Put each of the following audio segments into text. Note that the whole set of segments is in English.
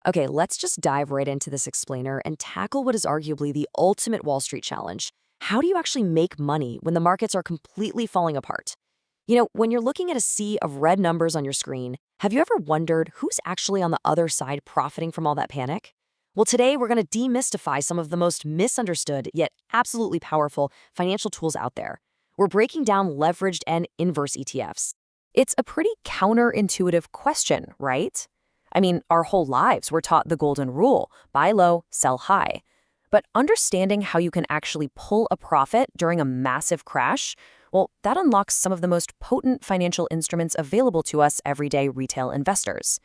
Okay, let's just dive right into this explainer and tackle what is arguably the ultimate Wall Street challenge. How do you actually make money when the markets are completely falling apart? When you're looking at a sea of red numbers on your screen, have you ever wondered who's actually on the other side profiting from all that panic? Well, today we're going to demystify some of the most misunderstood yet absolutely powerful financial tools out there. We're breaking down leveraged and inverse ETFs. It's a pretty counterintuitive question, right? I mean, our whole lives we're taught the golden rule, buy low, sell high. But understanding how you can actually pull a profit during a massive crash, well, that unlocks some of the most potent financial instruments available to us everyday retail investors.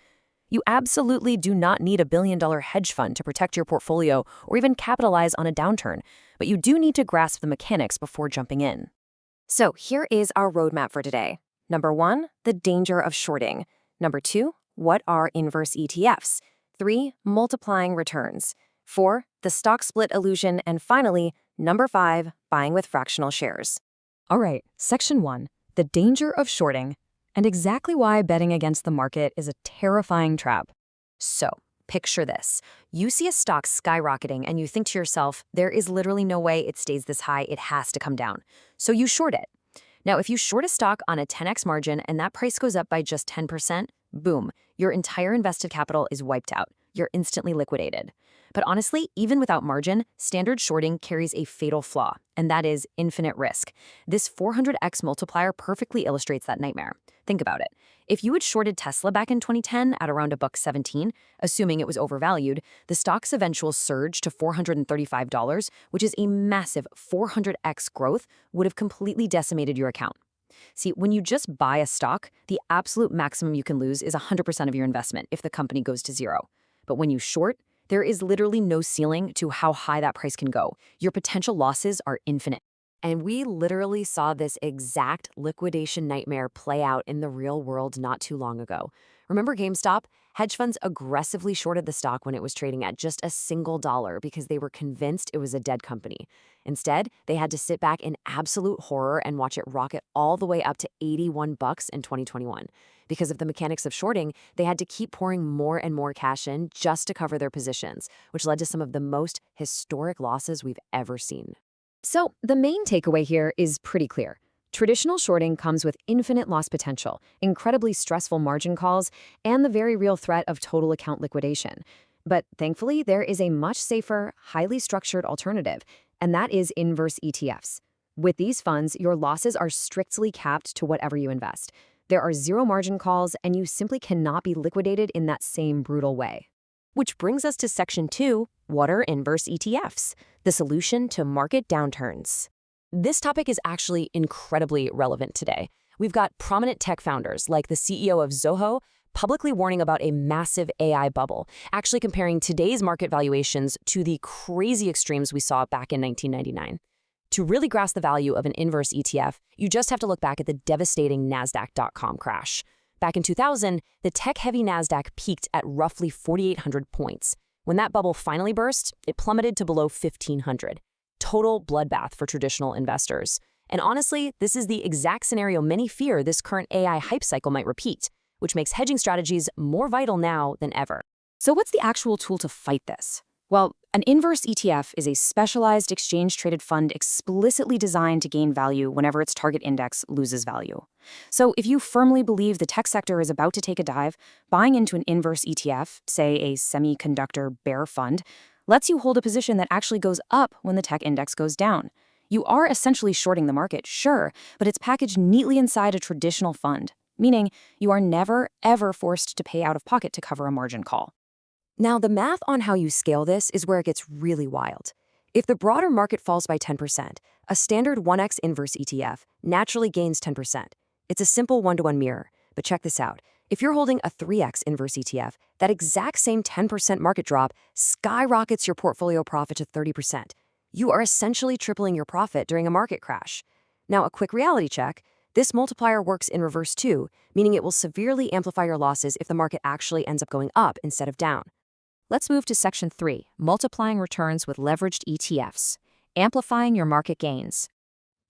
You absolutely do not need a billion-dollar hedge fund to protect your portfolio or even capitalize on a downturn, but you do need to grasp the mechanics before jumping in. So here is our roadmap for today. Number 1, the danger of shorting. Number 2, what are inverse ETFs? 3, multiplying returns. 4, the stock split illusion. And finally, number 5, buying with fractional shares. All right, section 1, the danger of shorting, and exactly why betting against the market is a terrifying trap. So, picture this. You see a stock skyrocketing and you think to yourself, there is literally no way it stays this high, it has to come down. So you short it. Now, if you short a stock on a 10x margin and that price goes up by just 10%, boom, your entire invested capital is wiped out. You're instantly liquidated. But honestly, even without margin, standard shorting carries a fatal flaw, and that is infinite risk. This 400x multiplier perfectly illustrates that nightmare. Think about it. If you had shorted Tesla back in 2010 at around $1.17, assuming it was overvalued, the stock's eventual surge to $435, which is a massive 400x growth, would have completely decimated your account. See, when you just buy a stock, the absolute maximum you can lose is 100% of your investment if the company goes to zero. But when you short, there is literally no ceiling to how high that price can go. Your potential losses are infinite. And we literally saw this exact liquidation nightmare play out in the real world not too long ago. Remember GameStop? Hedge funds aggressively shorted the stock when it was trading at just a single dollar because they were convinced it was a dead company. Instead, they had to sit back in absolute horror and watch it rocket all the way up to $81 in 2021. Because of the mechanics of shorting, they had to keep pouring more and more cash in just to cover their positions, which led to some of the most historic losses we've ever seen. So the main takeaway here is pretty clear. Traditional shorting comes with infinite loss potential, incredibly stressful margin calls, and the very real threat of total account liquidation. But thankfully, there is a much safer, highly structured alternative, and that is inverse ETFs. With these funds, your losses are strictly capped to whatever you invest. There are zero margin calls, and you simply cannot be liquidated in that same brutal way. Which brings us to section 2, what are inverse ETFs? The solution to market downturns. This topic is actually incredibly relevant today. We've got prominent tech founders like the CEO of Zoho publicly warning about a massive AI bubble, actually comparing today's market valuations to the crazy extremes we saw back in 1999. To really grasp the value of an inverse ETF, you just have to look back at the devastating Nasdaq.com crash. Back in 2000, the tech-heavy Nasdaq peaked at roughly 4,800 points. When that bubble finally burst, it plummeted to below 1,500. Total bloodbath for traditional investors. And honestly, this is the exact scenario many fear this current AI hype cycle might repeat, which makes hedging strategies more vital now than ever. So what's the actual tool to fight this? Well, an inverse ETF is a specialized exchange-traded fund explicitly designed to gain value whenever its target index loses value. So if you firmly believe the tech sector is about to take a dive, buying into an inverse ETF, say a semiconductor bear fund, lets you hold a position that actually goes up when the tech index goes down. You are essentially shorting the market, sure, but it's packaged neatly inside a traditional fund, meaning you are never, ever forced to pay out of pocket to cover a margin call. Now, the math on how you scale this is where it gets really wild. If the broader market falls by 10%, a standard 1x inverse ETF naturally gains 10%. It's a simple one-to-one mirror, but check this out. If you're holding a 3x inverse ETF, that exact same 10% market drop skyrockets your portfolio profit to 30%. You are essentially tripling your profit during a market crash. Now, a quick reality check. This multiplier works in reverse too, meaning it will severely amplify your losses if the market actually ends up going up instead of down. Let's move to section 3, multiplying returns with leveraged ETFs, amplifying your market gains.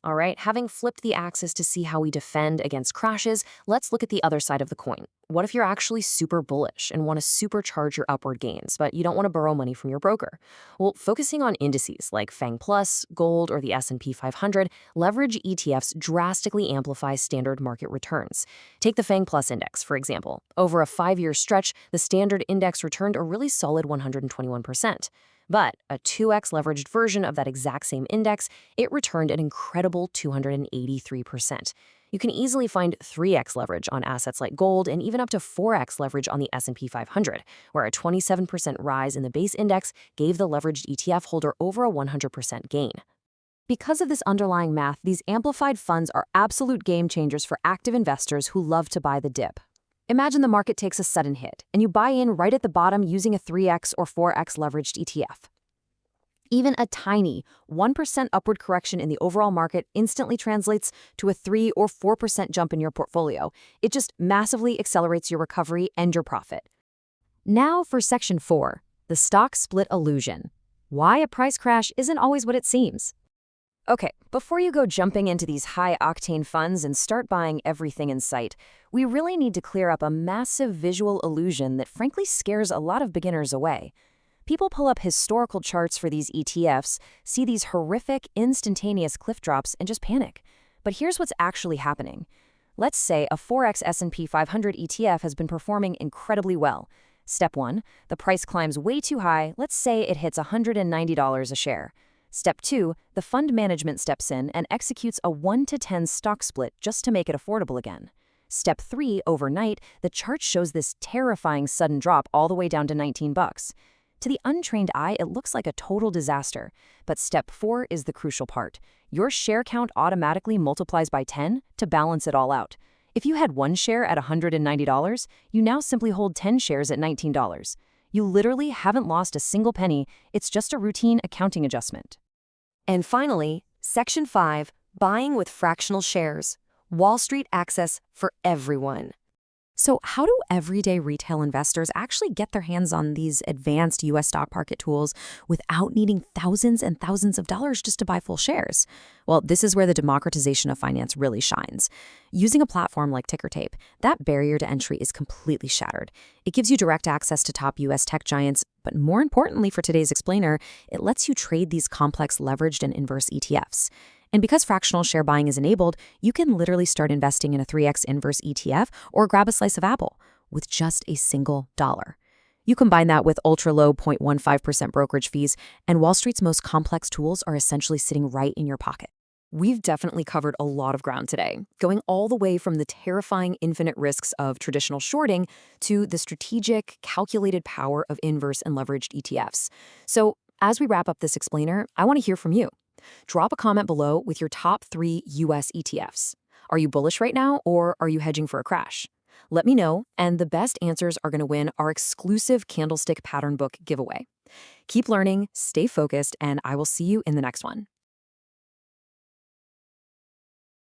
All right, having flipped the axis to see how we defend against crashes, let's look at the other side of the coin, what if you're actually super bullish and want to supercharge your upward gains, but you don't want to borrow money from your broker? Well, focusing on indices like FANG Plus, Gold, or the S&P 500, leverage ETFs drastically amplify standard market returns. Take the FANG Plus index, for example. Over a 5-year stretch, the standard index returned a really solid 121%. But a 2x leveraged version of that exact same index, it returned an incredible 283%. You can easily find 3x leverage on assets like gold and even up to 4x leverage on the S&P 500, where a 27% rise in the base index gave the leveraged ETF holder over a 100% gain. Because of this underlying math, these amplified funds are absolute game changers for active investors who love to buy the dip. Imagine the market takes a sudden hit, and you buy in right at the bottom using a 3x or 4x leveraged ETF. Even a tiny 1% upward correction in the overall market instantly translates to a 3 or 4% jump in your portfolio. It just massively accelerates your recovery and your profit. Now for Section 4, the stock split illusion. Why a price crash isn't always what it seems. Okay, before you go jumping into these high-octane funds and start buying everything in sight, we really need to clear up a massive visual illusion that frankly scares a lot of beginners away. People pull up historical charts for these ETFs, see these horrific, instantaneous cliff drops, and just panic. But here's what's actually happening. Let's say a 4x S&P 500 ETF has been performing incredibly well. Step 1, the price climbs way too high. Let's say it hits $190 a share. Step 2, the fund management steps in and executes a 1-to-10 stock split just to make it affordable again. Step 3, overnight, the chart shows this terrifying sudden drop all the way down to $19. To the untrained eye, it looks like a total disaster. But step 4 is the crucial part. Your share count automatically multiplies by 10 to balance it all out. If you had one share at $190, you now simply hold 10 shares at $19. You literally haven't lost a single penny. It's just a routine accounting adjustment. And finally, Section 5, buying with fractional shares. Wall Street access for everyone. So how do everyday retail investors actually get their hands on these advanced U.S. stock market tools without needing thousands and thousands of dollars just to buy full shares? Well, this is where the democratization of finance really shines. Using a platform like TickerTape, that barrier to entry is completely shattered. It gives you direct access to top U.S. tech giants, but more importantly for today's explainer, it lets you trade these complex leveraged and inverse ETFs. And because fractional share buying is enabled, you can literally start investing in a 3x inverse ETF or grab a slice of Apple with just a single dollar. You combine that with ultra-low 0.15% brokerage fees, and Wall Street's most complex tools are essentially sitting right in your pocket. We've definitely covered a lot of ground today, going all the way from the terrifying infinite risks of traditional shorting to the strategic, calculated power of inverse and leveraged ETFs. So as we wrap up this explainer, I want to hear from you. Drop a comment below with your top 3 US ETFs. Are you bullish right now, or are you hedging for a crash? Let me know, and the best answers are going to win our exclusive Candlestick Pattern Book giveaway. Keep learning, stay focused, and I will see you in the next one.